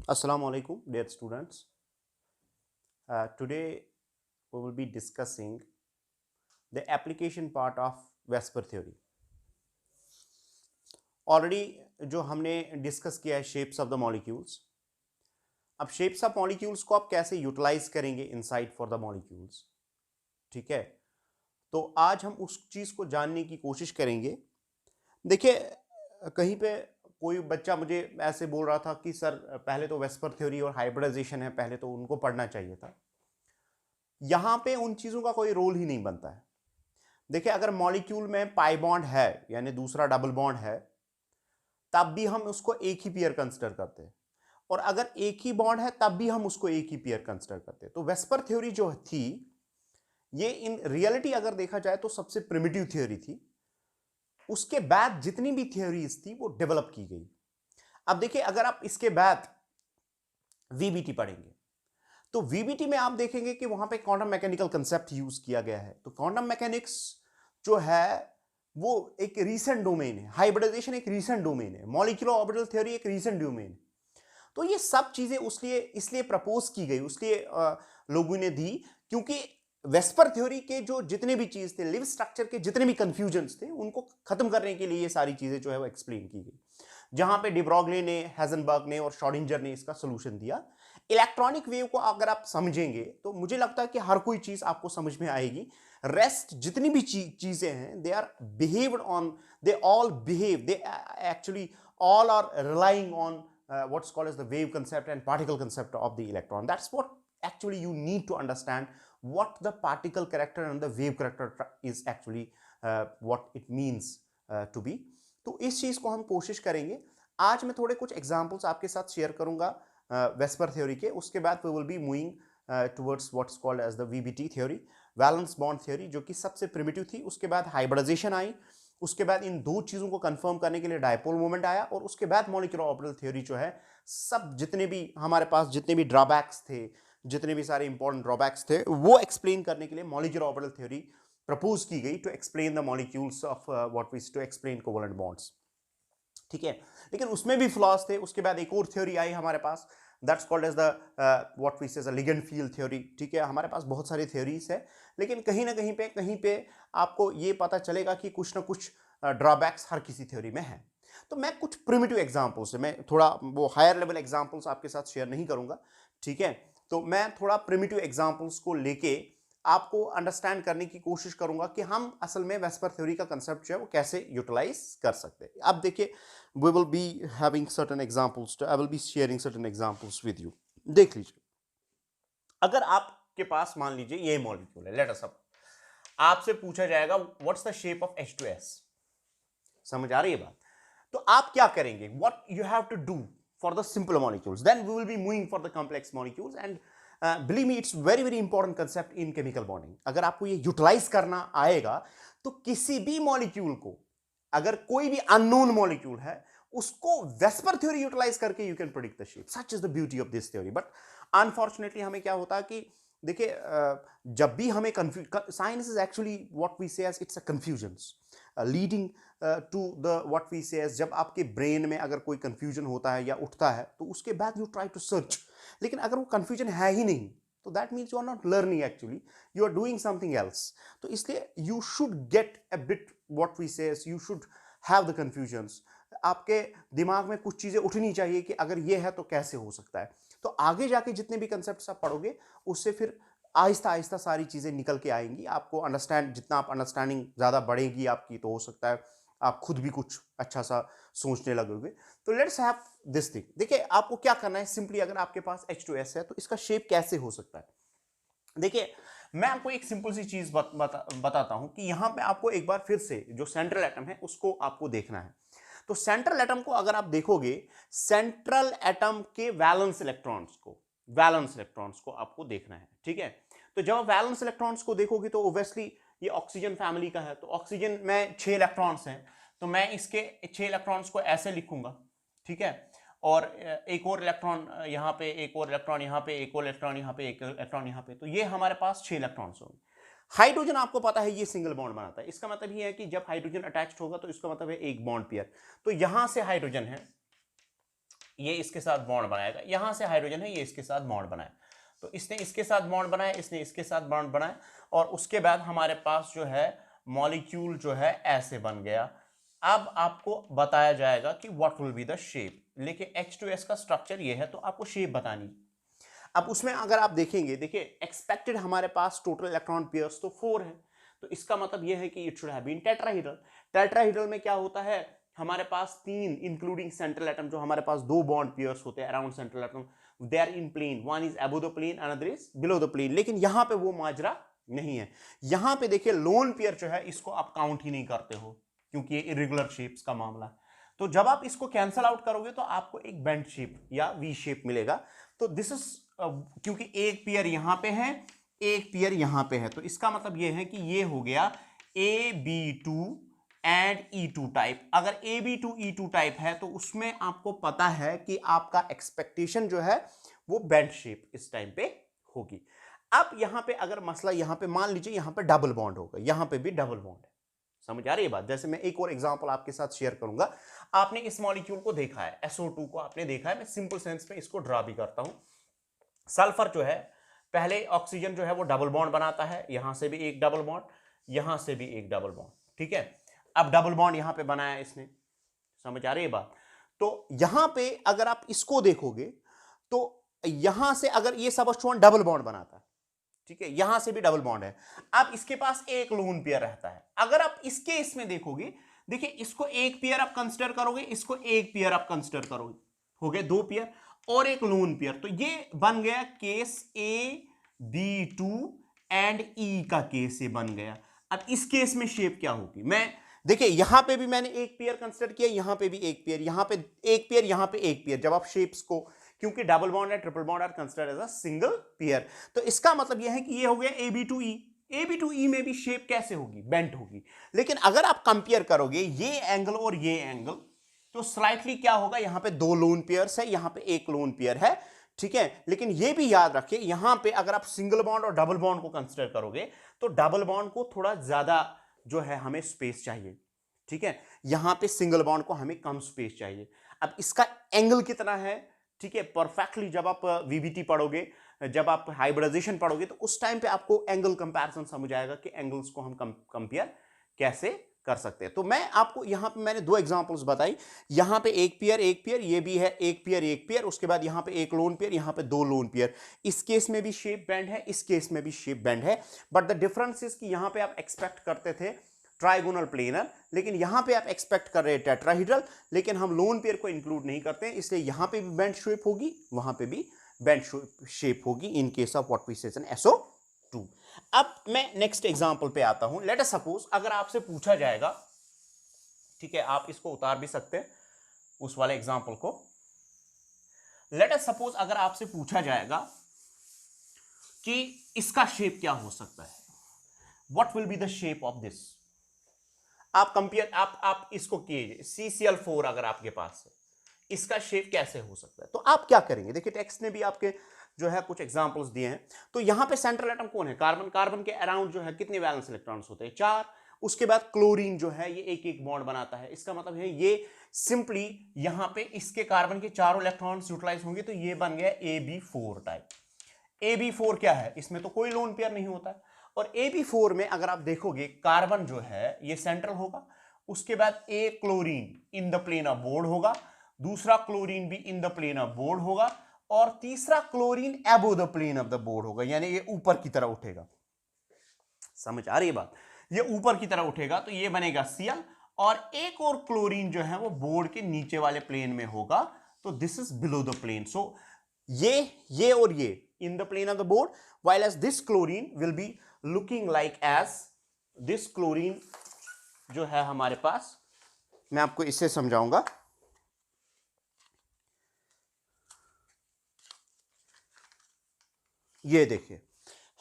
Assalamu alaikum, dear students. Today we will be discussing the application part of Vesper theory. Already जो हमने discuss किया है shapes of the molecules. अब shapes of molecules को आप कैसे यूटिलाइज करेंगे इनसाइड फॉर द मॉलिक्यूल्स, ठीक है. तो आज हम उस चीज को जानने की कोशिश करेंगे. देखिए, कहीं पे कोई बच्चा मुझे ऐसे बोल रहा था कि सर पहले तो वेस्पर थ्योरी और हाइब्रिडाइजेशन है, पहले तो उनको पढ़ना चाहिए था. यहां पे उन चीजों का कोई रोल ही नहीं बनता है. देखिए, अगर मॉलिक्यूल में पाई बॉन्ड है यानी दूसरा डबल बॉन्ड है, तब भी हम उसको एक ही पेयर कंसिडर करते हैं, और अगर एक ही बॉन्ड है तब भी हम उसको एक ही पेयर कंसिडर करते हैं. तो वेस्पर थ्योरी जो थी, ये इन रियलिटी अगर देखा जाए तो सबसे प्रिमिटिव थ्योरी थी. उसके बाद जितनी भी थ्योरीज थी वो डेवलप की गई. अब देखिए, अगर आप इसके बाद वीबीटी पढ़ेंगे तो वीबीटी में आप देखेंगे कि वहां पे क्वांटम मैकेनिकल कंसेप्ट यूज किया गया है. तो क्वांटम मैकेनिक्स जो है वो एक रीसेंट डोमेन है, हाइब्रिडाइजेशन एक रीसेंट डोमेन है, मॉलिक्यूलर ऑर्बिटल थ्योरी एक रीसेंट डोमेन है. तो ये सब चीजें इसलिए प्रपोज की गई, उसलिए लोगों ने दी, क्योंकि वेस्पर थ्योरी के जो जितने भी चीज थे, लिव स्ट्रक्चर के जितने भी कंफ्यूजन्स थे, उनको खत्म करने के लिए ये सारी चीजें जो है वो एक्सप्लेन की गई. जहां पे डिब्रॉगले ने, हेजनबर्ग ने और श्रोडिंगर ने इसका सोल्यूशन दिया. इलेक्ट्रॉनिक वेव को अगर आप समझेंगे तो मुझे लगता है कि हर कोई चीज आपको समझ में आएगी. रेस्ट जितनी भी चीजें हैं, they are behaved on, they all behave, they actually all are relying on what's called as the wave concept and particle concept of the electron. That's what actually you need to understand, what the particle character and the wave character is actually what it means to be. तो इस चीज को हम कोशिश करेंगे. आज मैं थोड़े कुछ एग्जांपल्स आपके साथ शेयर करूंगा वेस्पर थ्योरी के. उसके बाद we will be moving towards what's called as the VBT theory, valence bond theory, जो कि सबसे प्रिमिटिव थी. उसके बाद हाइब्रिडाइजेशन आई, उसके बाद इन दो चीजों को कंफर्म करने के लिए डायपोल मोमेंट आया, और उसके बाद मॉलिक्यूलर ऑर्बिटल थ्योरी जो है, सब जितने भी हमारे पास जितने भी ड्रॉबैक्स थे, जितने भी सारे इंपॉर्टेंट ड्रॉबैक्स थे, वो एक्सप्लेन करने के लिए मॉलिक्यूलर ऑर्बिटल थ्योरी प्रपोज की गई to explain the molecules of what we to explain covalent bonds. ठीक है, लेकिन उसमें भी फ्लॉज थे. उसके बाद एक और थ्योरी आई हमारे पास, that's called as the what we say ligand field theory. ठीक है, हमारे पास बहुत सारी थ्योरीज है, लेकिन कहीं ना कहीं पे आपको ये पता चलेगा कि कुछ ना कुछ ड्रॉबैक्स हर किसी थ्योरी में है. तो मैं कुछ प्रिमिटिव एग्जांपल्स, मैं थोड़ा वो हायर लेवल एग्जांपल्स आपके साथ शेयर नहीं करूंगा. ठीक है, तो मैं थोड़ा प्रिमिटिव एग्जांपल्स को लेके आपको अंडरस्टैंड करने की कोशिश करूंगा कि हम असल में वेस्पर थ्योरी का कंसेप्ट जो है वो कैसे यूटिलाइज कर सकते हैं. अब देखिए, we will be having certain examples, I will be sharing certain examples with you. देख लीजिए, अगर आपके पास मान लीजिए ये मॉलिक्यूल है, लेट अस सपोज आपसे पूछा जाएगा what's the shape of H2S. समझ आ रही है बात? तो आप क्या करेंगे, what you have to do for the simple molecules, then we will be moving for the complex molecules. And believe me, it's very very important concept in chemical bonding. अगर आपको ये यूटिलाइज करना आएगा तो किसी भी मॉलिक्यूल को, अगर कोई भी अननोन मॉलिक्यूल है, उसको वेस्पर थ्योरी यूटिलाइज करके you can predict the shape. Such is the beauty of this theory. But unfortunately हमें क्या होता है कि देखिए, जब भी हमें science is actually what we say as it's a confusions leading to the what we say as. जब आपके ब्रेन में अगर कोई कंफ्यूजन होता है या उठता है, तो उसके बाद यू ट्राई टू सर्च, लेकिन अगर वो कंफ्यूजन है ही नहीं, तो that means you are not learning, actually you are doing something else. तो इसलिए you should get a bit what we say, you should have the confusions. आपके दिमाग में कुछ चीजें उठनी चाहिए कि अगर ये है तो कैसे हो सकता है. तो आगे जाके जितने भी कंसेप्ट्स आप पढ़ोगे, उससे फिर आहिस्ता आहिस्ता सारी चीजें निकल के आएंगी. आपको अंडरस्टैंड, जितना आप अंडरस्टैंडिंग ज्यादा बढ़ेगी आपकी, तो हो सकता है आप खुद भी कुछ अच्छा सा सोचने लगोगे. तो लेट्स हैव दिस थिंग. देखिए, आपको क्या करना है, सिंपली अगर आपके पास H2S है तो इसका शेप कैसे हो सकता है. देखिए, मैं आपको एक सिंपल सी चीज बताता हूं कि यहां पे आपको एक बार फिर से जो सेंट्रल एटम है उसको आपको देखना है. तो सेंट्रल एटम को अगर आप देखोगे, सेंट्रल एटम के वैलेंस इलेक्ट्रॉन्स को आपको देखना है. ठीक है, तो जब वैलेंस इलेक्ट्रॉन्स को देखोगे तो ऑब्वियसली ये ऑक्सीजन फैमिली का है, तो ऑक्सीजन में 6 इलेक्ट्रॉन्स हैं, तो मैं इसके 6 इलेक्ट्रॉन्स को ऐसे लिखूंगा. ठीक है, और एक और इलेक्ट्रॉन यहाँ पे, एक और इलेक्ट्रॉन यहाँ पे, एक और इलेक्ट्रॉन यहाँ पे, एक इलेक्ट्रॉन यहाँ पे, तो ये हमारे पास 6 इलेक्ट्रॉन्स होंगे. हाइड्रोजन आपको पता है ये सिंगल बॉन्ड बनाता है. इसका मतलब ये है कि जब हाइड्रोजन अटैच्ड होगा तो इसका मतलब है एक बॉन्ड पेयर. तो यहां से हाइड्रोजन है, ये इसके साथ बॉन्ड बनाएगा, यहां से हाइड्रोजन है, ये इसके साथ बॉन्ड बनाया, तो इसने इसके साथ बॉन्ड बनाया, इसने इसके साथ बॉन्ड बनाया, और उसके बाद हमारे पास जो है मॉलिक्यूल जो है ऐसे बन गया। अब आपको बताया जाएगा कि what will be the shape, लेकिन H2S का स्ट्रक्चर ये है, तो आपको शेप बतानी। अब उसमें अगर आप देखेंगे, देखिए एक्सपेक्टेड हमारे पास टोटल इलेक्ट्रॉन पेयर्स तो 4 है, तो इसका मतलब यह है कि it should have been tetrahedral. Tetrahedral में क्या होता है, हमारे पास 3 इंक्लूडिंग सेंट्रल एटम, जो हमारे पास 2 बॉन्ड पेयर्स होते हैं around central atom, they are in plane, one is above the plane, another is below the plane. लेकिन यहां पे वो माजरा नहीं है। यहां पे देखिए लोन पेयर जो है इसको आप काउंट ही नहीं करते हो, क्योंकि ये इरेगुलर शेप्स का मामला है। तो जब आप इसको कैंसल आउट करोगे तो आपको एक बेंड शेप या वी शेप मिलेगा। तो दिस इज क्योंकि एक पेयर यहां पे है, एक पेयर यहां पे है, तो इसका मतलब यह है कि ये हो गया AB2 एंड E2 टाइप। अगर AB2 E2 टाइप है तो उसमें आपको पता है कि आपका एक्सपेक्टेशन जो है वो बेंड शेप इस टाइम पे होगी। अब यहां पे अगर मसला, यहां पे मान लीजिए यहां पे डबल बॉन्ड होगा, यहां पे भी डबल बॉन्ड है, समझ आ रही है बात। जैसे मैं एक और एग्जांपल आपके साथ शेयर करूंगा। आपने इस मॉलिक्यूल को देखा है, SO2 को आपने देखा है, मैं सिंपल सेंस में इसको ड्रा भी करता हूं। सल्फर जो है, पहले ऑक्सीजन जो है वो डबल बॉन्ड बनाता है, यहां से भी एक डबल बॉन्ड, यहां से भी एक डबल बॉन्ड, ठीक है। अब डबल बॉन्ड यहां पे बनाया इसने, समझ आ रही है बात। तो यहां पे अगर आप इसको देखोगे तो यहां से अगर ये सबस्टिट्यूएंट डबल बॉन्ड बनाता है, ठीक है, यहां से भी डबल बॉन्ड है, अब इसके पास एक लोन पेयर रहता है। अगर आप इसके इसमें देखोगे, देखिए इसको एक पेयर आप कंसीडर करोगे, इसको एक पेयर आप कंसीडर करोगे, हो गए 2 पेयर और एक लोन पेयर, तो ये बन गया केस AB2 एंड E का केस ये बन गया। अब इस केस में शेप क्या होगी, मैं देखिए यहां पे भी मैंने एक पेयर कंसीडर किया, यहां पे भी एक पेयर, यहां पे एक पेयर, यहां पे एक पेयर। जब आप शेप्स को, क्योंकि डबल बॉन्ड है, triple bond are considered as a single pair, तो इसका मतलब यह है कि ये हो गया AB2E। AB2E में भी शेप कैसे होगी, बेंट होगी। लेकिन अगर आप कंपेयर करोगे ये एंगल और ये एंगल, तो स्लाइटली क्या होगा, यहां पे 2 लोन पेयर्स है, यहां पे एक लोन पेयर है, ठीक है। लेकिन ये भी याद रखिए, यहां पे अगर आप सिंगल बॉन्ड और डबल बॉन्ड को कंसीडर करोगे तो डबल बॉन्ड को थोड़ा ज्यादा जो है हमें स्पेस चाहिए, ठीक है। यहां पे सिंगल बॉन्ड को हमें कम स्पेस चाहिए। अब इसका एंगल कितना है, ठीक है, परफेक्टली जब आप VBT पढ़ोगे, जब आप हाइब्रिडाइजेशन पढ़ोगे, तो उस टाइम पे आपको एंगल कंपैरिजन समझ आएगा कि एंगल्स को हम कंपेयर कैसे कर सकते हैं। तो मैं आपको यहां पे मैंने 2 एग्जांपल्स बताई, यहां पे एक पेयर, ये भी है एक पेयर, उसके बाद यहां पे एक लोन पेयर, यहां पे 2 लोन पेयर। इस केस में भी शेप बैंड है, इस केस में भी शेप बैंड है, बट द डिफरेंस इज कि यहां पे आप एक्सपेक्ट करते थे ट्राइगोनल प्लेनर, लेकिन यहां पे आप एक्सपेक्ट कर रहे हैं टेट्राहेड्रल, लेकिन हम लोन पेयर को इंक्लूड नहीं करते हैं, इसलिए यहां पे भी बेंड शेप होगी, वहां पे भी बेंड शेप होगी in case of what we say an SO2। अब मैं नेक्स्ट एग्जांपल पे आता हूं। लेट अस सपोज अगर आपसे पूछा जाएगा, ठीक है, आप इसको उतार भी सकते हैं उस वाले एग्जांपल को। लेट अस सपोज अगर आपसे पूछा जाएगा कि इसका शेप क्या हो सकता है, what will be the shape of this. आप कंपेयर, आप इसको कीजिए, CCl4 अगर आपके पास है, इसका शेप कैसे हो सकता है। तो आप क्या करेंगे, देखिए टेक्स्ट ने भी आपके जो है कुछ एग्जांपल्स दिए हैं। तो यहां पे सेंट्रल एटम कौन है, कार्बन। कार्बन के अराउंड जो है कितने वैलेंस इलेक्ट्रॉन्स होते हैं, 4। उसके बाद क्लोरीन जो है ये एक एक बॉन्ड बनाता है, इसका मतलब है ये सिंपली यहां पे इसके कार्बन के चारों इलेक्ट्रॉन्स यूटिलाइज होंगे, तो ये बन गया AB4 टाइप। AB4 क्या है, इसमें तो कोई लोन पेयर नहीं होता है, और AB4 में अगर आप देखोगे कार्बन जो है ये सेंट्रल होगा, उसके बाद एक chlorine in the plane of board होगा, दूसरा क्लोरीन भी in the plane of board होगा, और तीसरा chlorine above the plane of the board होगा, यानी ये ऊपर की तरह उठेगा। समझ आ रही है बात, ये ऊपर की तरह उठेगा, तो ये बनेगा Cl, और एक और क्लोरीन जो है वो बोर्ड के नीचे वाले प्लेन में होगा, तो this is below the plane. So ये और ये in the plane of the board, while as this chlorine will be looking like as this chlorine जो है हमारे पास, मैं आपको इससे समझाऊंगा। ये देखिए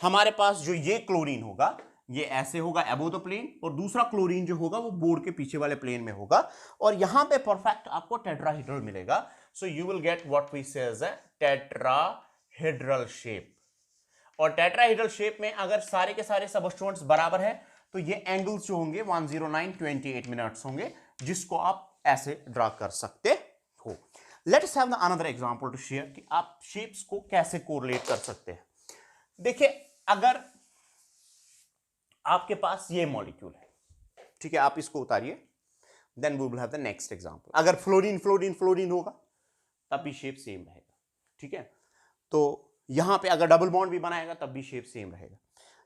हमारे पास जो ये क्लोरीन होगा ये ऐसे होगा अबव द प्लेन, और दूसरा क्लोरीन जो होगा वो बोर्ड के पीछे वाले प्लेन में होगा, और यहां पे परफेक्ट आपको टेट्राहेड्रल मिलेगा। So you will get what we say as a tetrahedral shape. और टेट्राहेड्रल शेप में अगर सारे के सारे सबस्टिट्यूएंट्स बराबर है तो ये एंगल्स जो होंगे 109.28 मिनट्स होंगे, जिसको आप ऐसे ड्रा कर सकते हो। Let's have the another example to share कि आप शेप्स को कैसे कोरिलेट कर सकते हैं। देखिए, अगर आपके पास ये मॉलिक्यूल है, ठीक है, आप इसको उतारिए, then we will have the next example. अगर फ्लोरीन फ्लोरीन फ्लोरीन होगा तब भी शेप सेम रहेगा, ठीक है। तो यहां पे अगर डबल बॉन्ड भी बनाएगा तब भी शेप सेम रहेगा।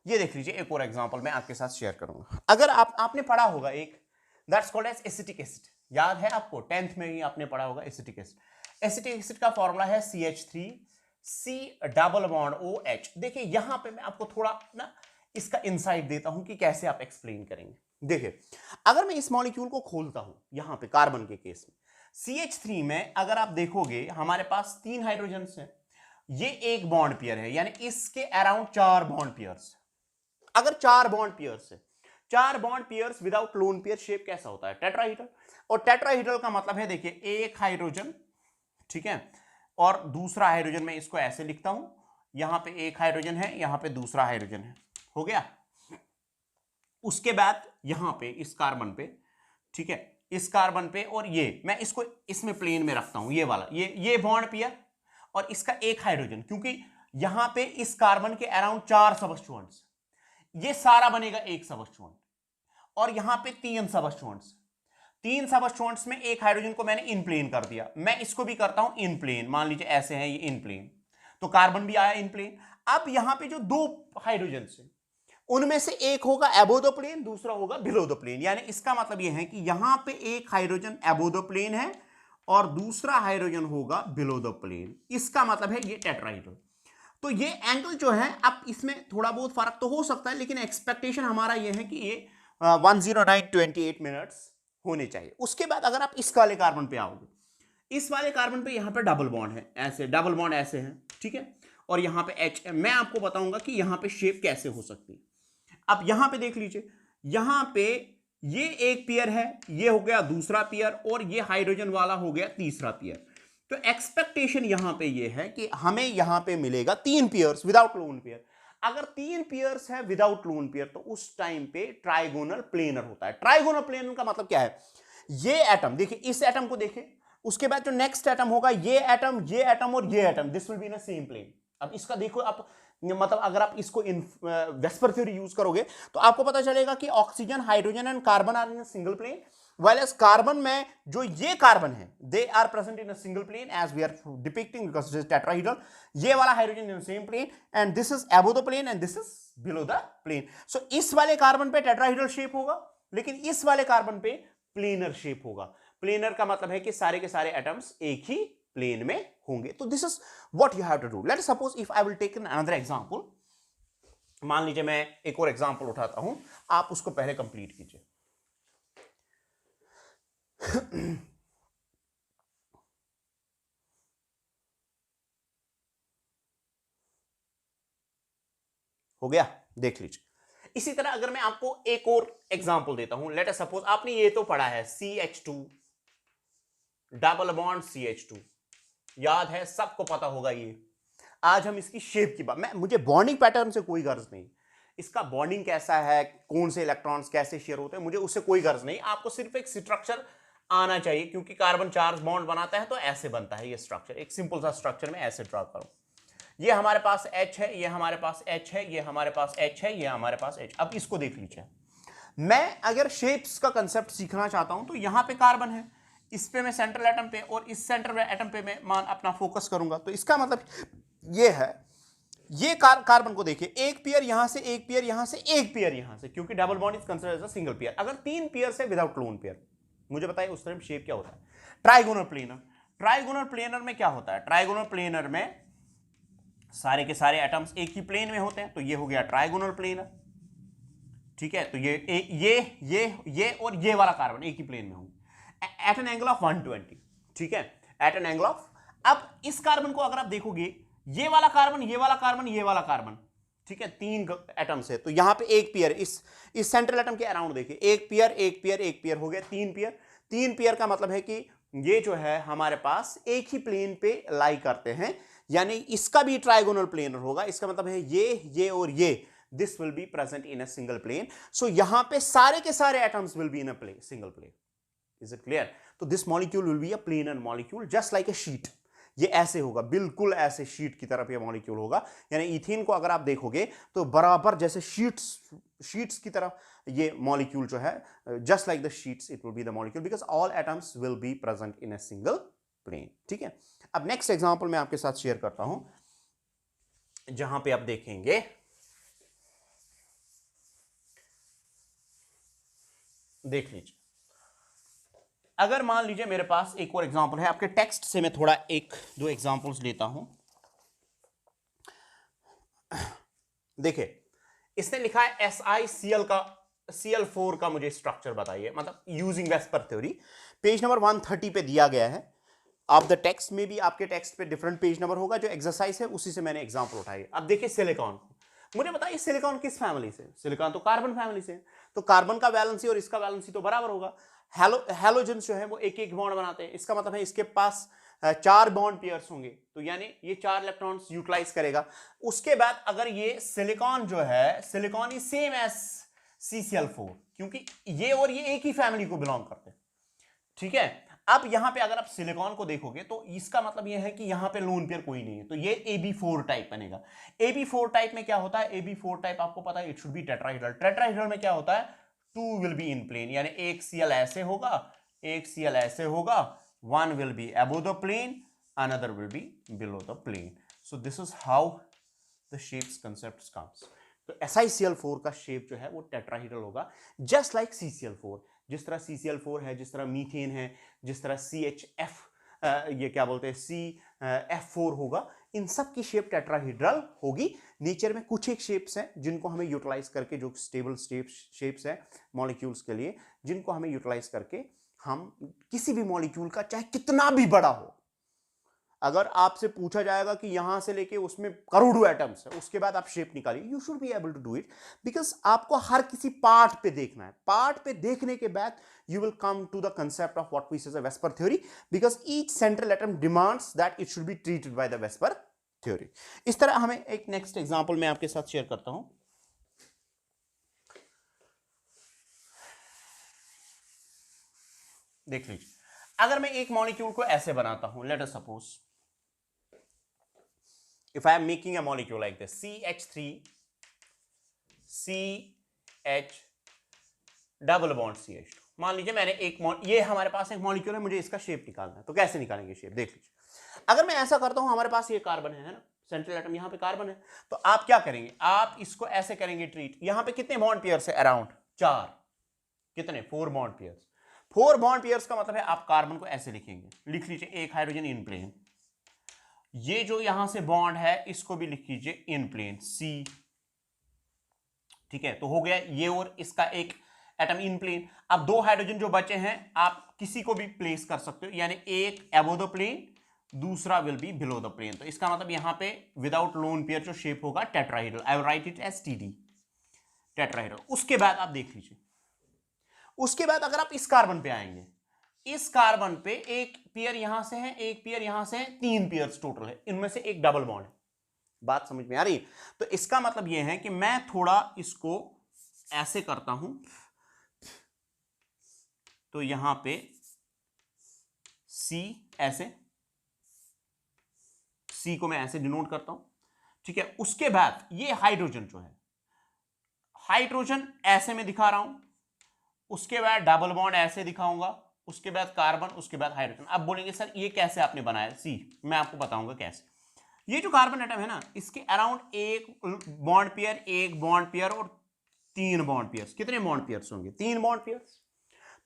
ये देख लीजिए, एक और एग्जांपल मैं आपके साथ शेयर करूंगा। अगर आपने पढ़ा होगा एक, that's called as acetic acid, याद है आपको, 10th में ही आपने पढ़ा होगा एसिटिक एसिड। एसिटिक एसिड का फॉर्मूला है CH3C डबल बॉन्ड OH। देखिए यहां पे मैं आपको थोड़ा ना इसका इंसाइट देता हूं कि कैसे आप एक्सप्लेन करेंगे। देखिए, अगर मैं इस मॉलिक्यूल को खोलता हूं, यहां पे कार्बन के केस में CH3 में अगर आप देखोगे हमारे पास 3 हाइड्रोजन हैं, ये एक बॉन्ड पेयर है, यानी इसके अराउंड 4 बॉन्ड पेयर्स। अगर 4 बॉन्ड पेयर्स है, 4 bond pairs without lone pair, shape कैसा होता है? टेट्राहीड्रल। और टेट्राहीड्रल का मतलब है, देखिए, एक हाइड्रोजन, ठीक है, और दूसरा हाइड्रोजन, मैं इसको ऐसे लिखता हूं, यहां पे एक हाइड्रोजन है, यहां पे दूसरा हाइड्रोजन है, हो गया। उसके बाद यहां पे इस कार्बन पे, ठीक है, इस कार्बन पे, और ये मैं इसको इसमें प्लेन में रखता हूं, ये वाला, ये बॉन्ड पेयर और इसका एक हाइड्रोजन, क्योंकि यहां पे इस कार्बन के अराउंड 4 सबस्टिट्यूएंट्स, ये सारा बनेगा एक सबस्टिट्यूएंट, और यहां पे 3 सबस्टिट्यूएंट्स, 3 सबस्टिट्यूएंट्स में एक हाइड्रोजन को मैंने इन प्लेन कर दिया। मैं इसको भी करता हूं इन प्लेन, मान लीजिए ऐसे हैं ये इन प्लेन, तो कार्बन भी आया इन प्लेन। अब यहां पे जो 2 हाइड्रोजन है उनमें से एक होगा अबोव द प्लेन, दूसरा होगा बिलो द प्लेन, यानी इसका मतलब यह है कि यहां पे एक हाइड्रोजन अबोव द प्लेन है और दूसरा हाइड्रोजन होगा बिलो द प्लेन। इसका मतलब है ये टेट्राहीड्रल। तो ये एंगल जो है, अब इसमें थोड़ा बहुत फर्क तो हो सकता है, लेकिन एक्सपेक्टेशन हमारा ये है कि ये 109.28 मिनट्स होने चाहिए। उसके बाद अगर आप इस वाले कार्बन पे आओगे, इस वाले कार्बन पे यहां पे डबल बॉन्ड है, ऐसे डबल बॉन्ड ऐसे है, ठीक है, और यहां पे H है। मैं आपको बताऊंगा कि यहां पे शेप कैसे हो सकती है। अब यहां पे देख लीजिए, यहां पे ये एक पेयर है, ये हो गया दूसरा पेयर, और ये हाइड्रोजन वाला हो गया तीसरा पेयर। तो एक्सपेक्टेशन यहां पे ये है कि हमें यहां पे मिलेगा 3 पेयर्स विदाउट लोन पेयर। अगर 3 पेयर्स है विदाउट लोन पेयर, तो उस टाइम पे ट्राइगोनल प्लेनर होता है। ट्राइगोनल प्लेनर का मतलब क्या है? ये एटम, देखिए इस एटम को देखिए, उसके बाद जो नेक्स्ट एटम होगा, ये एटम, ये एटम और ये atom, this will be in a same plane. अब इसका देखो आप, मतलब अगर आप इसको वेस्पर थ्योरी यूज करोगे तो आपको पता चलेगा कि oxygen, hydrogen and carbon are in single plane, while as carbon में जो ये कार्बन है, they are present in a single plane as we are depicting, because it is tetrahedral. ये वाला hydrogen in same plane, and this is above the plane and this is below the plane. So इस वाले carbon पे tetrahedral shape होगा, लेकिन इस वाले carbon पे प्लेनर शेप होगा। प्लेनर का मतलब है कि सारे के सारे एटम्स एक ही प्लेन में होंगे। तो this is what you have to do. Let's suppose if I will take an another example, मान लीजिए मैं एक और एग्जांपल उठाता हूं, आप उसको पहले कंप्लीट कीजिए। हो गया, देख लीजिए। इसी तरह अगर मैं आपको एक और एग्जांपल देता हूं, लेट अस सपोज आपने ये तो पढ़ा है CH2 डबल बॉन्ड CH2, याद है, सबको पता होगा ये। आज हम इसकी शेप की बात, मुझे बॉन्डिंग पैटर्न से कोई गर्ज नहीं, इसका बॉन्डिंग कैसा है, कौन से इलेक्ट्रॉन्स कैसे शेयर होते हैं, मुझे उससे कोई गर्ज नहीं। आपको सिर्फ एक स्ट्रक्चर आना चाहिए, क्योंकि कार्बन चार्ज बॉन्ड बनाता है तो ऐसे बनता है ये स्ट्रक्चर। एक सिंपल सा स्ट्रक्चर में ऐसे ड्रा करो, ये हमारे पास H है, ये हमारे पास H है, ये हमारे पास H है, ये हमारे पास H। अब इसको देख लीजिए, मैं अगर शेप्स का कंसेप्ट सीखना चाहता हूं तो यहां पे कार्बन है, इस पे मैं सेंट्रल एटम पे, और इस सेंट्रल एटम पे मैं मान अपना फोकस करूंगा। तो इसका मतलब ये है, ये कार्बन को देखिए, एक पेयर यहां से, एक पेयर यहां से, एक पेयर यहां से, क्योंकि double bond is considered as a single pair. अगर 3 पेयर से विदाउट लोन पेयर, मुझे बताइए उस टाइम शेप क्या होता है? Trigonal planar. ट्राइगोनल प्लेनर में क्या होता है? ट्राइगोनल प्लेनर में सारे के सारे एटम्स एक ही प्लेन में होते हैं, तो ये हो गया ट्राइगोनल प्लेनर, ठीक है। तो ये और ये वाला कार्बन एक ही प्लेन में होंगे एट एन एंगल ऑफ 120, ठीक है, एट एन एंगल ऑफ। अब इस कार्बन को अगर आप देखोगे, ये वाला कार्बन, ये वाला कार्बन, ये वाला कार्बन, ठीक है, 3 एटम्स है, तो यहां पे एक पेयर, इस सेंट्रल एटम के अराउंड देखिए, एक पेयर, एक पेयर, एक पेयर, हो गया 3 पेयर। 3 पेयर का मतलब है कि ये जो है हमारे पास एक ही प्लेन पे लाई करते हैं, यानी इसका भी ट्राइगोनल प्लेनर होगा। इसका मतलब है ये और ये, this will be present in a single plane. So यहां पे सारे के सारे atoms will be in a single plane. Is it clear? तो this molecule will be a planar molecule just like a sheet. ये ऐसे होगा, बिल्कुल ऐसे शीट की तरफ ये मॉलिक्यूल होगा। यानी इथेन को अगर आप देखोगे तो बराबर जैसे शीट्स की तरफ ये मॉलिक्यूल जो है, just like the sheets it will be the molecule because all atoms will be present in a single plane. ठीक है, अब नेक्स्ट एग्जांपल मैं आपके साथ शेयर करता हूं जहां पे आप देखेंगे, देख लीजिए, अगर मान लीजिए मेरे पास एक और एग्जांपल है, आपके टेक्स्ट से मैं थोड़ा एक दो एग्जांपल्स लेता हूं। देखिए इसने लिखा है SiCl का Cl4 का मुझे स्ट्रक्चर बताइए, मतलब using VSEPR theory. Page number 130 पे दिया गया है। आप द टेक्स्ट में भी आपके टेक्स्ट पे डिफरेंट पेज नंबर होगा, जो एक्सरसाइज है उसी से मैंने एग्जांपल उठाई। अब देखिए सिलिकॉन, मुझे बताइए सिलिकॉन किस फैमिली से? सिलिकॉन तो कार्बन फैमिली से, तो कार्बन का वैलेंसी और इसका वैलेंसी तो बराबर होगा। हैलोजन जो है वो एक एक बॉन्ड बनाते हैं, इसका मतलब है इसके पास 4 बॉन्ड पेयर्स होंगे, तो यानी ये 4 इलेक्ट्रॉन्स यूटिलाइज करेगा। उसके बाद अगर ये सिलिकॉन जो है, silicon is same as CCl4, क्योंकि ये और ये एक ही फैमिली को बिलोंग करते हैं। ठीक है, अब यहां पे अगर आप सिलिकॉन को देखोगे तो इसका मतलब यह है कि यहां पे लोन पेयर कोई नहीं है, तो ये AB4 टाइप बनेगा। AB4 टाइप में क्या होता है? AB4 टाइप आपको पता है it should B tetrahedral. Tetrahedral में क्या होता है? 2 विल बी इन प्लेन, यानी एक Cl ऐसे होगा, एक Cl ऐसे होगा, one will be above the plane, another will be below the plane. So this is how the shapes concepts comes. तो SiCl4 का शेप जो है वो टेट्राहेड्रल होगा, जस्ट लाइक CCl4। जिस तरह CCl4 है, जिस तरह मीथेन है, जिस तरह CHF ये क्या बोलते हैं CF4 होगा, इन सब की शेप टेट्राहेड्रल होगी। नेचर में कुछ एक शेप्स हैं जिनको हमें यूटिलाइज करके, जो स्टेबल शेप्स हैं मॉलिक्यूल्स के लिए, जिनको हमें यूटिलाइज करके हम किसी भी मॉलिक्यूल का चाहे कितना भी बड़ा हो, अगर आपसे पूछा जाएगा कि यहां से लेके उसमें करोड़ों एटम्स है, उसके बाद आप शेप निकालिए, you should be able to do it, because आपको हर किसी पार्ट पे देखना है। पार्ट पे देखने के बाद you will come to the concept of what we say VSEPR theory, because each central atom demands that it should be treated by the VSEPR theory. इस तरह हमें एक नेक्स्ट एग्जांपल मैं आपके साथ शेयर करता हूं। देख लीजिए, अगर मैं एक मॉलिक्यूल को ऐसे बनाता हूं, let us suppose if I am making a molecule like this, CH3 CH double bond CH2, मान लीजिए मैंने एक ये हमारे पास एक मॉलिक्यूल है, मुझे इसका शेप निकालना है, तो कैसे निकालेंगे शेप? देख लीजिए, अगर मैं ऐसा करता हूं, हमारे पास ये कार्बन है ना, सेंट्रल एटम यहां पे कार्बन है, तो आप क्या करेंगे? आप इसको ऐसे करेंगे ट्रीट। यहां पे कितने बॉन्ड पेयर्स है? अराउंड 4, कितने? 4 बॉन्ड पेयर्स। 4 बॉन्ड पेयर्स का मतलब है आप कार्बन को ऐसे लिखेंगे, लिख लीजिए एक हाइड्रोजन इन प्लेन, ये जो यहां से बॉन्ड है इसको भी लिख लीजिए इन प्लेन C। ठीक है, तो हो गया ये और इसका एक एटम इन प्लेन। अब 2 हाइड्रोजन जो बचे हैं आप किसी को भी प्लेस कर सकते हो, यानी एक अबव द प्लेन, दूसरा will be below the plane. तो इसका मतलब यहां पे विदाउट लोन पेयर जो शेप होगा tetrahedral, I will write it as TD, tetrahedral. उसके बाद आप देख लीजिए, उसके बाद अगर आप इस कार्बन पे आएंगे, इस कार्बन पे एक पेयर यहां से है, एक पेयर यहां से है, 3 पेयर्स टोटल है, इनमें से एक डबल बॉन्ड है। बात समझ में आ रही है? तो इसका मतलब यह है कि मैं थोड़ा इसको ऐसे करता हूं, तो यहां पे C ऐसे, C को मैं ऐसे डिनोट करता हूं। ठीक है, उसके बाद ये हाइड्रोजन जो है, हाइड्रोजन ऐसे में दिखा रहा हूं, उसके बाद डबल बॉन्ड ऐसे दिखाऊंगा, उसके बाद कार्बन, उसके बाद हाइड्रोजन। अब बोलेंगे सर ये कैसे आपने बनाया? सी, मैं आपको बताऊंगा कैसे। ये जो कार्बन एटम है ना, इसके अराउंड एक बॉन्ड पेयर, एक बॉन्ड पेयर और 3 बॉन्ड पेयर्स। कितने बॉन्ड पेयर्स होंगे? 3 bond pairs.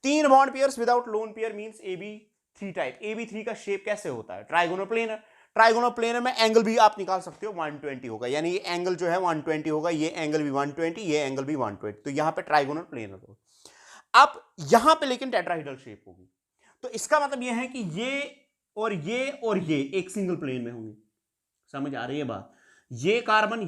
3 bond pairs without lone pair means AB3 type. AB3 का शेप कैसे होता है? Trigonal planar. ट्राइगोनल प्लेनर में एंगल भी आप निकाल सकते हो, 120 होगा, यानी ये एंगल जो है 120 होगा, ये एंगल भी 120, ये एंगल भी 120, तो यहां पे ट्राइगोनल प्लेनर होगा। अब यहां पे लेकिन टेट्राहेड्रल शेप होगी, तो इसका मतलब यह है कि ये और ये एक सिंगल प्लेन में होंगे। समझ आ रही है बात? ये कार्बन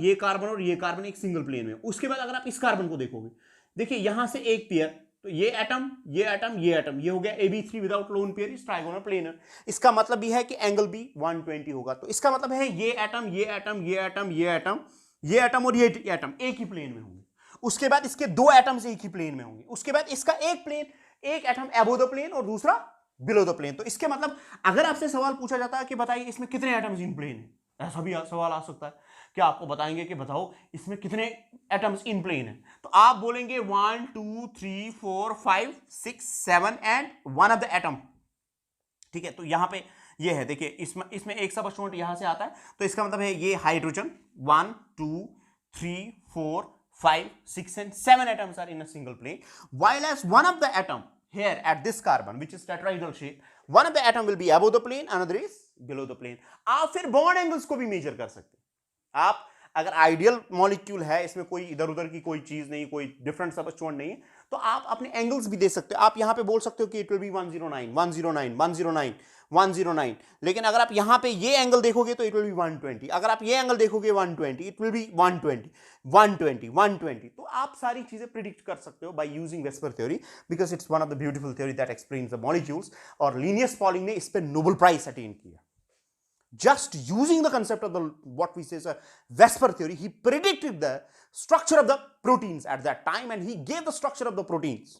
और ये कार्बन एक सिंगल प्लेन में। उसके बाद अगर आप इस कार्बन को देखोगे, देखिए यहां से एक पेयर, तो ये एटम, ये एटम, ये एटम, ये हो गया AB3 without lone pair is trigonal planar. इसका मतलब भी है कि एंगल भी 120 होगा। तो इसका मतलब है ये एटम, ये एटम, ये एटम, ये एटम, ये एटम और ये एटम एक ही प्लेन में होंगे। उसके बाद इसके 2 एटम्स एक ही प्लेन में होंगे। उसके बाद इसका एक प्लेन, एक एटम अबव द प्लेन और दूसरा बिलो द प्लेन। तो इसके मतलब अगर आपसे सवाल पूछा जाता है कि बताइए इसमें कितने एटम्स इन प्लेन है, ऐसा भी सवाल आ सकता है कि आपको बताएंगे कि बताओ इसमें कितने एटम्स इन प्लेन है, तो आप बोलेंगे 1 2 3 4 5 6 7 and one of the atom. ठीक है, तो यहां पे ये है, देखिए इसमें इसमें एक सबस्टिट्यूएंट यहां से आता है, तो इसका मतलब है ये hydrogen 1 2 3 4 5 6 and 7 atoms are in a single plane, while as one of the atom here at this carbon which is tetrahedral shape, one of the atom will be above the plane, another is below the plane। आप फिर bond angles को भी major कर सकते हैं। आप अगर ideal molecule है, इसमें कोई इधर उधर की कोई चीज नहीं, कोई डिफरेंट सबस्टिट्यूएंट नहीं है, तो आप अपने एंगल्स भी दे सकते हो। आप यहां पे बोल सकते हो कि इट विल बी 109 109 109 109, लेकिन अगर आप यहां पे ये एंगल देखोगे तो इट विल बी 120, अगर आप ये एंगल देखोगे 120, इट विल बी 120 120 120। तो आप सारी चीजें प्रिडिक्ट कर सकते हो by using VSEPR theory, because it's one of the beautiful theory that explains the molecules. और लिनियस पॉलिंग ने इस पे नोबेल प्राइज अटेन किया। Just using the concept of the what we say is a Vesper theory, he predicted the structure of the proteins at that time and he gave the structure of the proteins।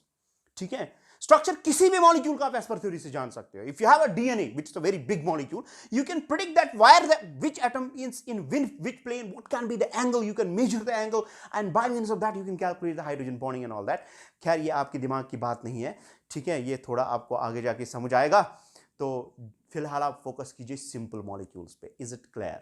ठीक है, structure किसी भी molecule का आप VSEPR theory से जान सकते हो। If you have a DNA which is a very big molecule, you can predict that where which atom is in which plane, what can be the angle, you can measure the angle and by means of that you can calculate the hydrogen bonding and all that. खैर ये आपके दिमाग की बात नहीं है, ठीक है, ये थोड़ा आपको आगे जाके समझ आएगा। तो फिलहाल आप फोकस कीजिए सिंपल मॉलिक्यूल्स पे। Is it clear?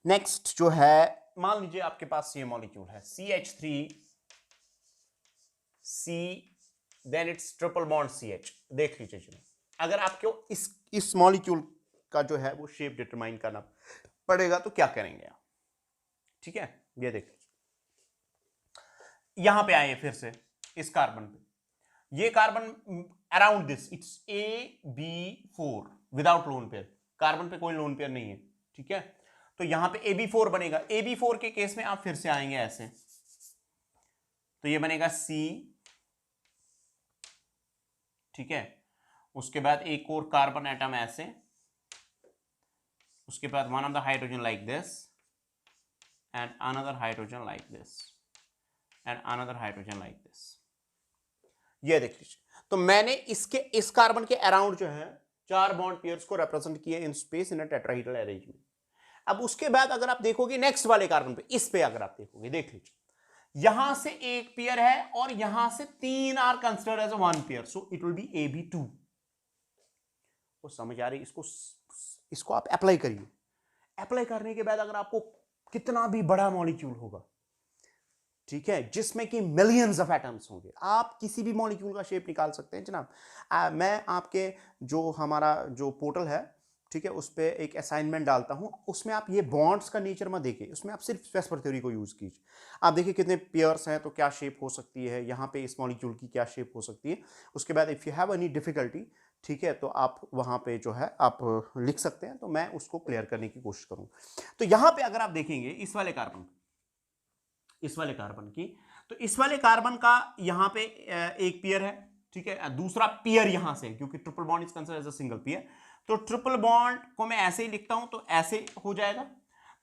नेक्स्ट जो है, मान लीजिए आपके पास ये मॉलिक्यूल है CH3 C, then it's triple bond CH। देख लीजिए चलो, अगर आपको इस मॉलिक्यूल का जो है वो शेप डिटरमाइन करना पड़ेगा तो क्या करेंगे आप? ठीक है, ये देख लीजिए, यहां पे आए फिर से इस कार्बन पे, ये carbon around this it's AB4 without lone pair, carbon पे कोई लोन पेयर नहीं है। ठीक है, तो यहां पे AB4 बनेगा। AB4 के केस में आप फिर से आएंगे ऐसे, तो ये बनेगा C। ठीक है, उसके बाद एक और कार्बन एटम ऐसे, उसके बाद one of the hydrogen like this and another hydrogen like this and another hydrogen like this. ये देख लीजिए, तो मैंने इस कार्बन के अराउंड जो है 4 बॉन्ड पेयर्स को रिप्रेजेंट किया in space in a tetrahedral arrangement. अब उसके बाद अगर आप देखोगे नेक्स्ट वाले कार्बन पे, इस पे अगर आप देखोगे, देख लीजिए, यहां से एक पेयर है और यहां से 3 are considered as a one pair, so it will be AB2। वो समझ आ रही? इसको आप अप्लाई करिए। अप्लाई करने के बाद अगर आपको कितना भी बड़ा मॉलिक्यूल होगा, ठीक है, जिसमें कि मिलियंस ऑफ एटम्स होंगे, आप किसी भी मॉलिक्यूल का शेप निकाल सकते हैं जनाब। मैं आपके जो हमारा जो पोर्टल है, ठीक है, उस पर एक असाइनमेंट डालता हूं, उसमें आप ये बॉन्ड्स का नेचर मत देखिए, उसमें आप सिर्फ वेस्पर थ्योरी को यूज कीजिए। आप देखिए कितने पेयर्स हैं तो क्या शेप हो सकती है, यहाँ पे इस मॉलिक्यूल की क्या शेप हो सकती है। उसके बाद if you have any difficulty, ठीक है, तो आप वहाँ पे जो है आप लिख सकते हैं, तो मैं उसको क्लियर करने की कोशिश करूँगा। तो यहाँ पे अगर आप देखेंगे इस वाले कार्बन की, तो इस वाले कार्बन का यहाँ पे एक पेयर है, ठीक है, दूसरा पेयर यहाँ से, क्योंकि triple bond is considered as a single pair, तो ट्रिपल बॉन्ड को मैं ऐसे ही लिखता हूं, तो ऐसे हो जाएगा।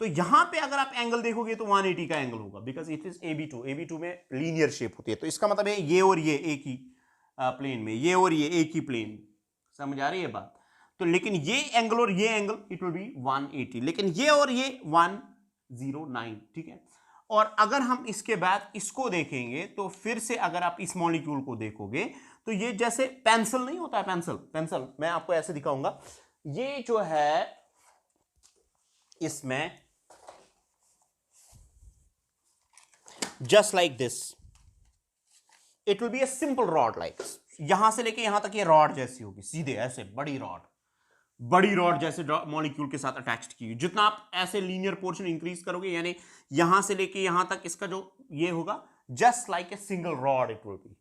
तो यहां पे अगर आप एंगल देखोगे तो 180 का एंगल होगा, बिकॉज इट इज AB2 में लीनियर शेप होती है। तो इसका मतलब है ये और ये एक ही प्लेन में, ये और ये एक ही प्लेन में। समझ आ रही है बात? तो लेकिन ये एंगल और ये एंगल इट विल बी 180, लेकिन ये और ये 109। ठीक है, और अगर हम इसके बाद इसको देखेंगे तो फिर से अगर आप इस मॉलिक्यूल को देखोगे तो ये जैसे पेंसिल नहीं होता है, पेंसिल मैं आपको ऐसे दिखाऊंगा, ये जो है इसमें just like this it will be a simple rod, like यहां से लेके यहां तक ये रॉड जैसी होगी, सीधे ऐसे बड़ी रॉड जैसे मॉलिक्यूल के साथ अटैच्ड की। जितना आप ऐसे लीनियर पोर्शन इंक्रीज करोगे, यानी यहां से लेके यहां तक इसका जो ये होगा, just like a single rod it will B.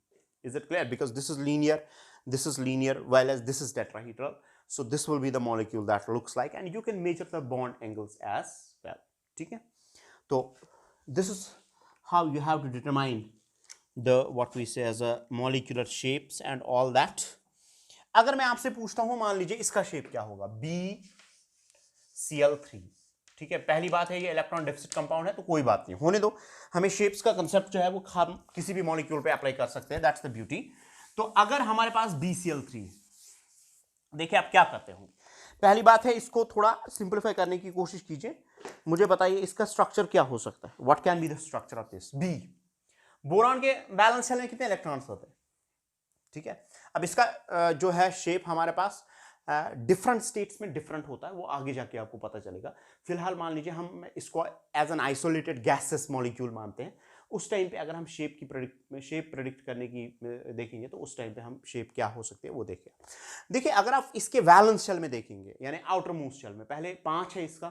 Is it clear? Because this is linear while as this is tetrahedral, so this will be the molecule that looks like, and you can measure the bond angles as well। ठीक है, तो this is how you have to determine the what we say as a molecular shapes and all that। अगर मैं आपसे पूछता हूं, मान लीजिए इसका शेप क्या होगा, BCl3, ठीक है, पहली बात है ये इलेक्ट्रॉन डेफिसिट कंपाउंड है तो कोई बात नहीं, होने दो, हमें शेप्स का कंसेप्ट जो है वो हम किसी भी मॉलिक्यूल पे अप्लाई कर सकते हैं, दैट्स द ब्यूटी। तो अगर हमारे पास BCl3, देखिए आप क्या करते होंगे, पहली बात है इसको थोड़ा सिंप्लीफाई करने की कोशिश कीजिए, मुझे बताइए इसका स्ट्रक्चर क्या हो सकता है, what can be the structure of this B. Boron के बैलेंस शेल में कितने इलेक्ट्रॉन्स होते हैं, ठीक है। अब इसका जो है शेप हमारे पास डिफरेंट स्टेट्स में डिफरेंट होता है, वो आगे जाके आपको पता चलेगा। फिलहाल मान लीजिए हम इसको as an isolated gases molecule मानते हैं, उस टाइम पे अगर हम शेप प्रेडिक्ट करने की देखेंगे तो उस टाइम पे हम शेप क्या हो सकते हैं वो देखें। देखिए अगर आप इसके वैलेंस शेल में देखेंगे, यानी आउटर मोस्ट शेल में, पहले 5 है इसका,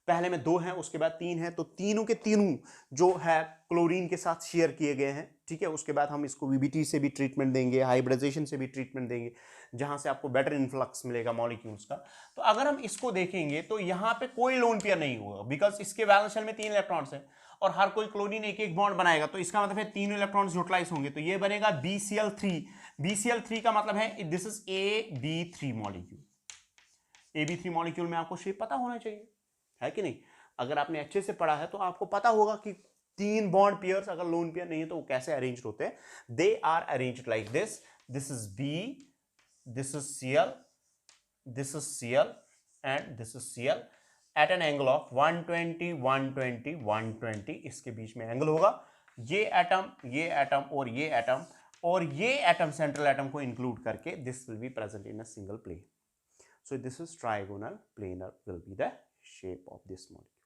पहले में 2 है, उसके बाद 3 है, तो तीनों के तीनों जो है क्लोरीन के साथ शेयर किए गए हैं, ठीक है। उसके बाद हम इसको वीबीटी से भी ट्रीटमेंट देंगे, हाइब्रिडाइजेशन से भी ट्रीटमेंट देंगे, जहां से आपको बेटर इन्फ्लक्स मिलेगा मॉलिक्यूल्स का। तो अगर हम इसको देखेंगे तो यहां पे कोई लोन पेयर नहीं होगा, बिकॉज इसके वैलेंस शेल में 3 इलेक्ट्रॉन्स हैं और हर कोई क्लोरीन एक एक बॉन्ड बनाएगा, तो इसका मतलब है 3 इलेक्ट्रॉन्स यूटिलाइज होंगे, तो ये बनेगा BCl3। BCl3 का मतलब है this is AB3 molecule. AB3 molecule में आपको शेप पता होना चाहिए, है कि नहीं। अगर आपने अच्छे से पढ़ा है तो आपको पता होगा कि 3 बॉन्ड पेयर्स अगर लोन पेयर नहीं है तो वो कैसे अरेंज होते हैं। They are arranged like this, this is B, this is Cl, this is Cl and this is Cl at an angle of 120 120 120, इसके बीच में एंगल होगा। ये एटम और ये एटम सेंट्रल एटम को इंक्लूड करके this will be present in a single plane. So this is trigonal planar will be the shape of this molecule.